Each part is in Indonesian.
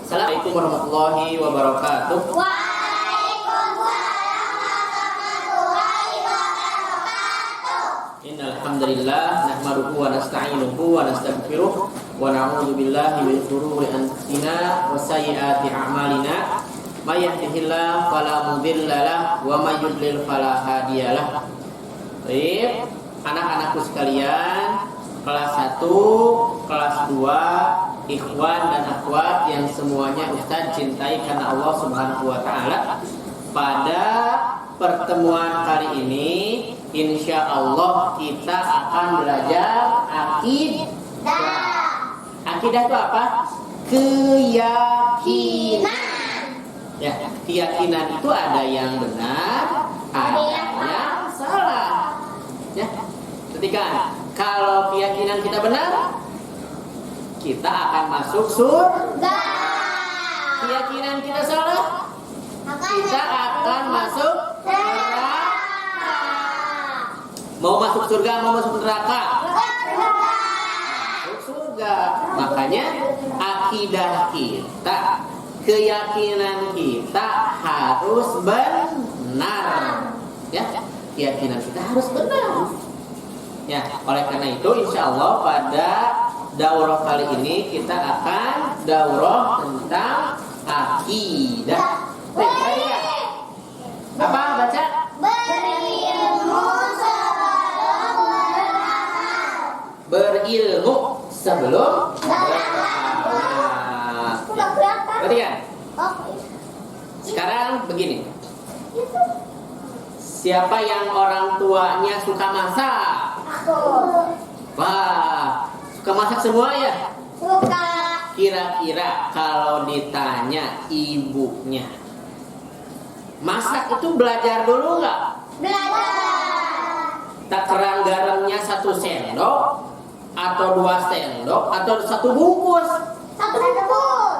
Assalamualaikum warahmatullahi wabarakatuh. Innal hamdalillah nahmaduhu wa nasta'inuhu wa nastaghfiruh wa na'udzu billahi min shururi anfusina wa sayyiati a'malina. May yahdihillahu fala mudilla lahu wa may yudlil fala hadiyalah. Baik, anak-anakku sekalian, kelas 1, kelas 2, ikhwan dan akhwat yang semuanya Ustaz cintai karena Allah Subhanahu wa taala. Pada pertemuan kali ini insya Allah kita akan belajar akidah. Akidah itu apa? Keyakinan. Ya, keyakinan itu ada yang benar, ada yang salah. Ya. Ketika kalau keyakinan kita benar, kita akan masuk surga. Keyakinan kita salah, kita akan masuk neraka. Mau masuk surga, mau masuk neraka? Masuk surga. Makanya akidah kita, keyakinan kita harus benar. Ya, keyakinan kita harus benar. Ya, oleh karena itu insya Allah pada daurah kali ini kita akan daurah tentang akidah. Apa baca? Berilmu sebelum beramal. Berarti kan? Sekarang begini. Siapa yang orang tuanya suka masak? Wah, suka masak semua ya? Suka. Kira-kira kalau ditanya ibunya, masak itu belajar dulu nggak? Belajar. Takaran garamnya 1 sendok atau 2 sendok atau 1 bungkus? 1 bungkus.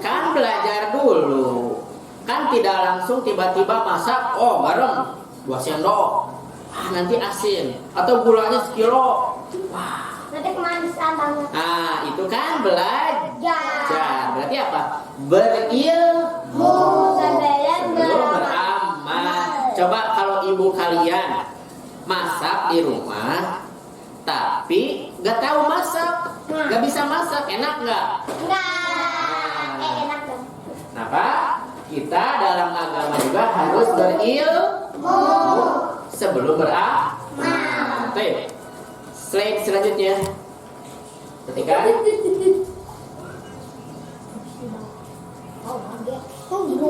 Kan belajar dulu. Kan tidak langsung tiba-tiba masak, oh garam 2 sendok. Nanti asin atau gulanya sekilo. Wah, nanti kemanisan banget. Nah, itu kan belajar. Berarti apa? Berilmu sebelum beramal. Coba kalau ibu kalian masak di rumah, tapi nggak tahu masak, nggak bisa masak, enak nggak? Enggak. Enak dong. Kenapa? Kita dalam agama juga harus berilmu sebelum beramal. Baik. Slide selanjutnya. Ketika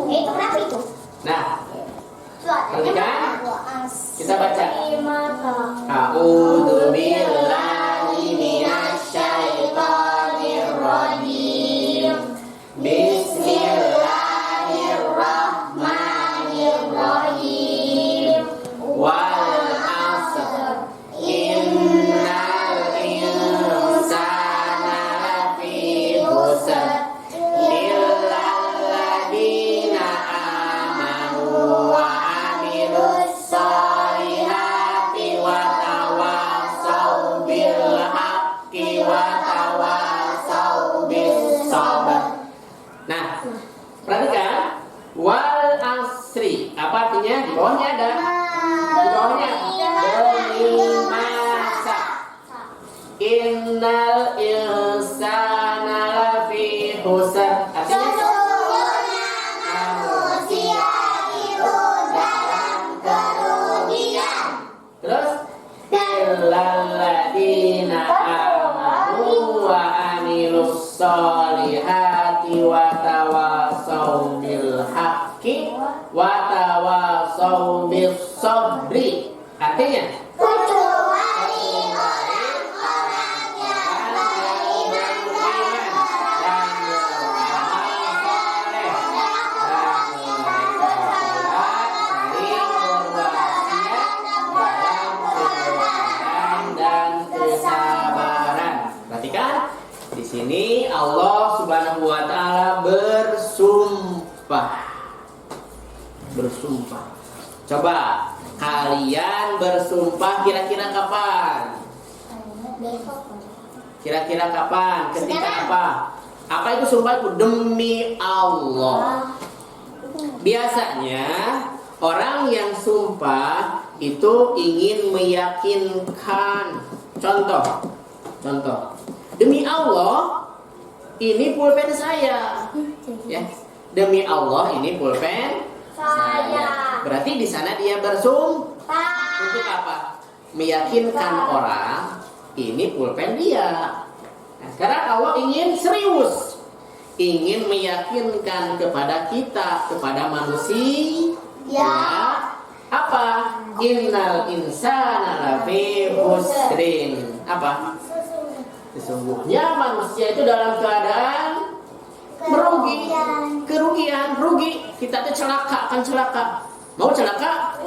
kenapa itu? nah, ketika kita baca A'udzu billahi minasy syaithanir rajim. Bismillahirrahmanirrahim. Wal 'asr innal insana lafi khusr illal ladzina amanu wa 'amilus shalihati wa tawassaw bil haqqi wa tawassaw bis sabr. Nah, perhatikan wal asri. Apa artinya? Di bawahnya ada. Di bawahnya demi masa. Innal insana lafi khusr. Artinya manusia itu dalam kerugian. terus illal ladzina amanu wa amilus sholihati wa tawassaw bil haqqi wa tawassaw bis sabri. Artinya Kecuali orang-orang yang beriman dan kesabaran. Perhatikan di sini Allah Subhanahu wa taala bersumpah. Coba kalian bersumpah kira-kira kapan? besok. Kira-kira kapan? Ketika Sekarang. apa? Apa itu sumpah itu? Demi Allah. Biasanya orang yang sumpah itu ingin meyakinkan. Contoh. Demi Allah, ini pulpen saya. Ya. Demi Allah, ini pulpen saya. Berarti di sana dia bersumpah untuk apa? Meyakinkan orang ini pulpen dia. Nah, sekarang Allah ingin serius, ingin meyakinkan kepada kita, kepada manusia. Ya. Apa? Innal insana lafi khusrin. Apa? Sesungguhnya manusia itu dalam keadaan merugi, kerugian, rugi. Kita tuh celaka, akan celaka. Mau celaka?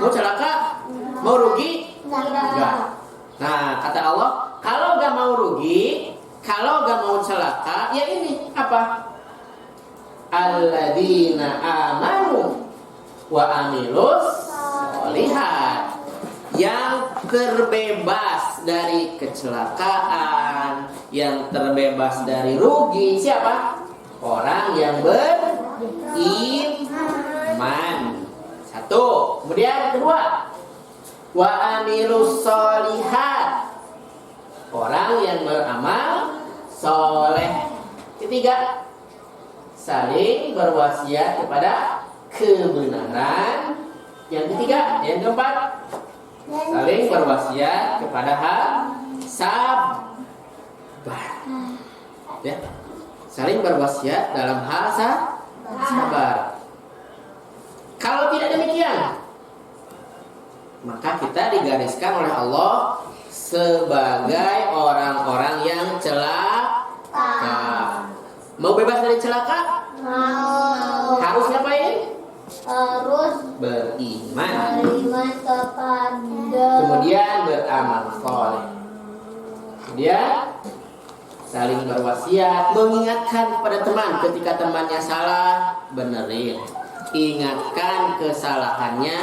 Mau celaka? Mau rugi? Enggak. Nah, kata Allah, kalau gak mau rugi, kalau gak mau celaka, ya ini apa? Alladzina amanu wa amilus sholihat, yang terbebas dari kecelakaan, yang terbebas dari rugi. Siapa? Orang yang beriman. Satu. Kemudian kedua, wa amilus sholihat, orang yang beramal soleh. Ketiga, saling berwasiat kepada kebenaran. Yang ketiga, yang keempat, saling berwasiat kepada hal sabar. Ya, saling berwasiat dalam hal sabar. Kalau tidak demikian, maka kita digariskan oleh Allah sebagai orang-orang yang celaka. Mau bebas dari celaka? Mau. Harus ngapain? Harus Beriman. kepada. Kemudian beramal soleh. Kemudian saling berwasiat, mengingatkan kepada teman ketika temannya salah, benerin. Ingatkan kesalahannya,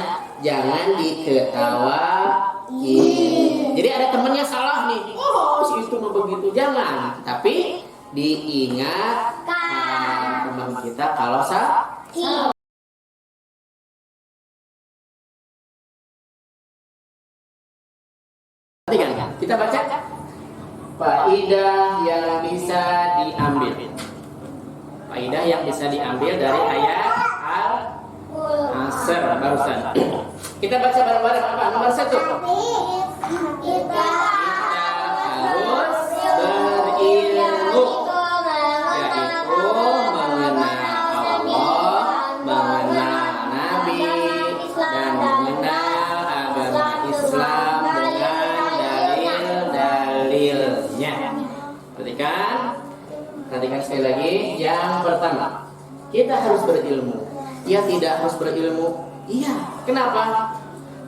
jangan diketawain. Jadi ada temannya salah nih, oh si itu mah begitu, jangan. Tapi diingatkan teman kita kalau salah. Perhatikan, kita baca faidah yang bisa diambil. Faidah yang bisa diambil dari ayat Al-Asr barusan. Kita baca bareng-bareng apa? Nomor 1. Kita harus berilmu, yaitu mengenal Allah, mengenal Nabi, dan mengenal agama Islam dengan dalil-dalilnya. Perhatikan sekali lagi. Yang pertama, kita harus berilmu. Ya, tidak harus berilmu. Iya. Kenapa?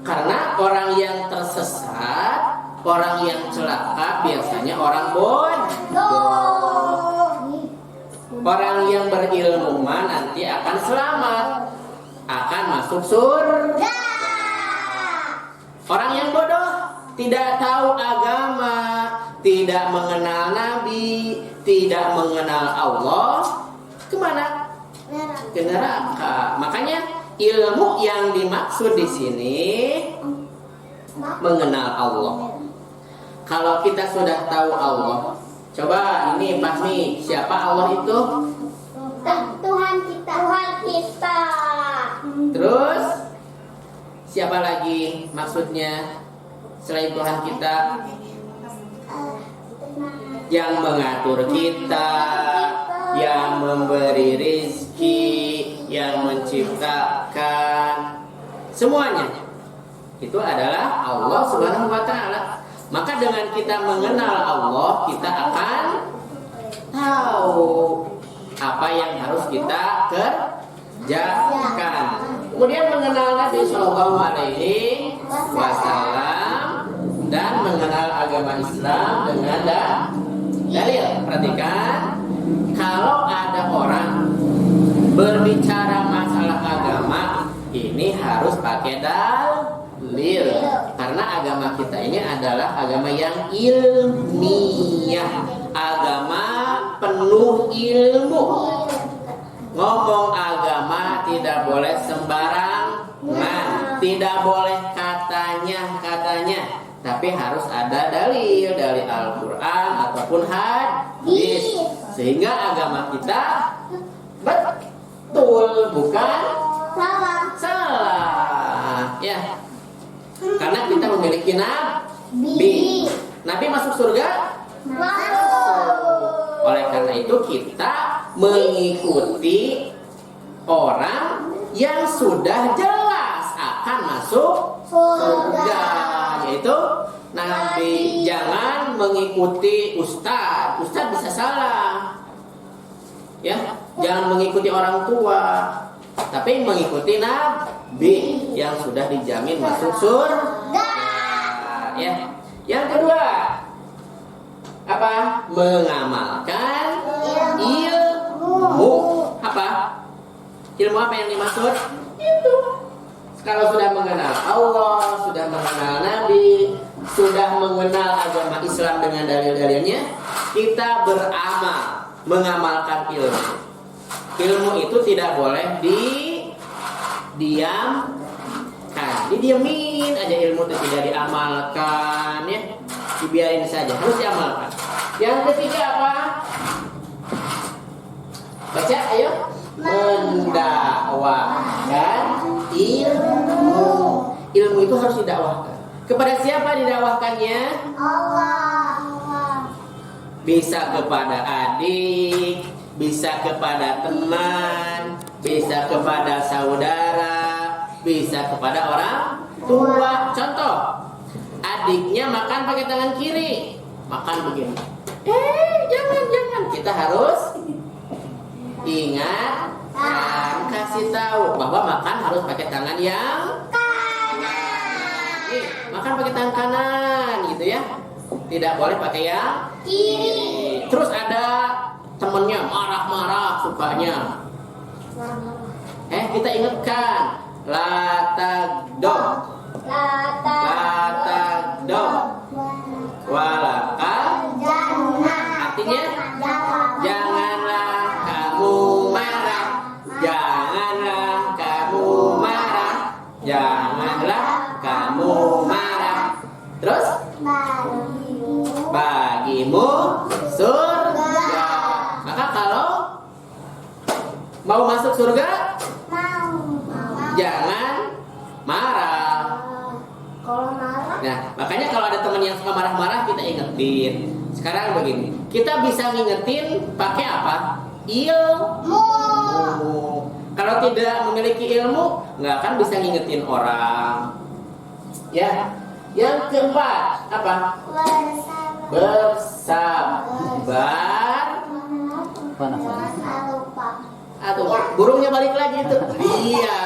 Karena orang yang tersesat, orang yang celaka biasanya orang bodoh. Orang yang berilmu mah nanti akan selamat, akan masuk surga. Orang yang bodoh tidak tahu agama, tidak mengenal Nabi, tidak mengenal Allah, kemana? Ke neraka. Makanya ilmu yang dimaksud di sini mengenal Allah. Kalau kita sudah tahu Allah, coba ini pas nih, siapa Allah itu? Tuhan kita. Terus siapa lagi maksudnya selain Tuhan kita? Yang mengatur kita, yang memberi rizki, yang menciptakan, semuanya itu adalah Allah Subhanahu wa ta'ala. Maka dengan kita mengenal Allah, kita akan tahu apa yang harus kita kerjakan. Kemudian mengenal Nabi Shallallahu Alaihi Wasallam dan mengenal agama Islam dengan dalil. Perhatikan, kalau ada orang berbicara masalah agama, ini harus pakai dalil. Karena agama kita ini adalah agama yang ilmiah, agama penuh penuh ilmu. Ngomong agama tidak boleh sembarangan, tidak boleh katanya, tapi harus ada dalil dari Al-Quran ataupun hadis, sehingga agama kita betul, bukan salah. Ya, karena kita memiliki nabi. Nabi masuk surga. Oleh karena itu kita mengikuti orang yang sudah jelas akan masuk surga, yaitu Nabi. Jangan mengikuti ustaz bisa salah. Ya, jangan mengikuti orang tua, tapi mengikuti Nabi yang sudah dijamin masuk surga. Ya. Yang kedua, apa? Mengamalkan ilmu. Apa? Ilmu apa yang dimaksud? Itu. Kalau sudah mengenal Allah, sudah mengenal Nabi, sudah mengenal agama Islam dengan dalil-dalilnya, kita beramal, mengamalkan ilmu. Ilmu itu tidak boleh didiamkan, didiamin aja ilmu itu, tidak diamalkan, ya, dibiarin saja, harus diamalkan. Yang ketiga apa? Baca, ayo. Mendakwakan ilmu. Ilmu itu harus didakwahkan. Kepada siapa didakwahkannya? Allah. Bisa kepada adik, bisa kepada teman, bisa kepada saudara, bisa kepada orang tua. Contoh, adiknya makan pakai tangan kiri, makan begini. Jangan. Kita harus ingatkan, kasih tahu bahwa makan harus pakai tangan yang kanan. Makan pakai tangan kanan, gitu ya. Tidak boleh pakai yang kiri. Terus ada temennya marah-marah sukanya. Kita ingatkan, la tagdob, walakal jannah. Artinya janganlah kamu marah, Terus bagimu surga. Maka kalau mau masuk surga, jangan marah. Kalau marah? Nah, makanya kalau ada teman yang suka marah-marah, kita ingetin. Sekarang begini, kita bisa ngingetin pakai apa? Ilmu. Kalau tidak memiliki ilmu, nggak akan bisa ngingetin orang. Ya. Yang keempat apa? Bersabar. Aduh, burungnya balik lagi itu. Iya.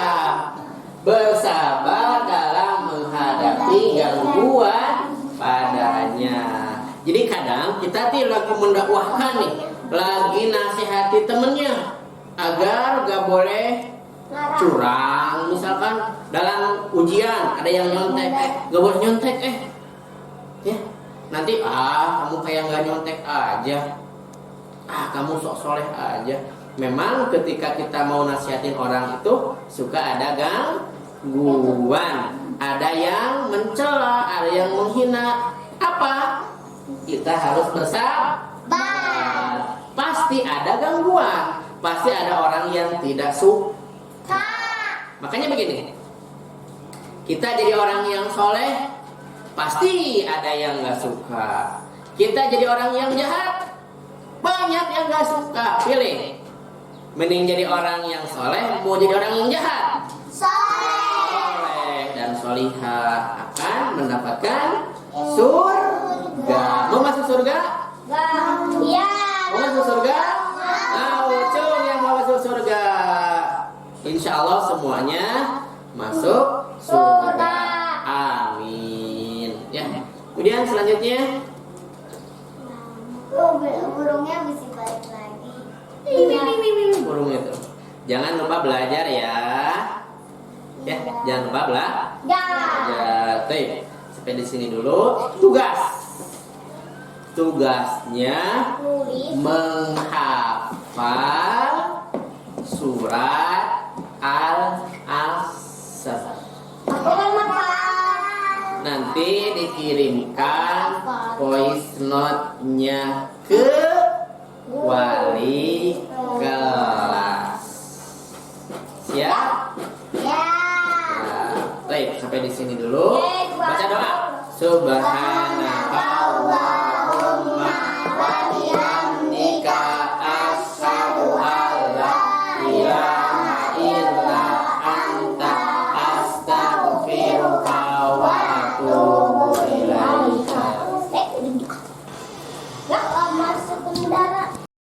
Bersabar dalam menghadapi gangguan padanya. Jadi kadang kita lagi mendakwahkan nih, lagi nasihati temennya agar gak boleh curang. Misalkan dalam ujian ada yang nyontek, gak boleh nyontek, ya nanti kamu kayak gak nyontek aja, kamu sok soleh aja. Memang ketika kita mau nasihatin orang itu suka ada gangguan, ada yang mencela, ada yang menghina. Apa? Kita harus bersabar. Pasti ada gangguan, pasti ada orang yang tidak suka. Makanya begini, kita jadi orang yang soleh, pasti ada yang gak suka. Kita jadi orang yang jahat, banyak yang gak suka. Pilih, mending jadi orang yang soleh, mau jadi orang yang jahat. Soleh dan solihah akan mendapatkan surga. Mau masuk surga? Ya. Mau masuk surga? Mau, cung yang mau masuk surga. Insya Allah semuanya masuk surga. Amin. Ya. Kemudian selanjutnya, Burungnya bisa balik lagi. burung itu. Jangan lupa belajar ya. Ya, jangan lupa belajar. Sampai di sini dulu. Tugasnya menghafal surat Al-Asr. Aku menghafal. Nanti dikirimkan voice note-nya ke wali kelas. Siap? Ya. Baik, sampai di sini dulu. Baca doa. Subhanallah.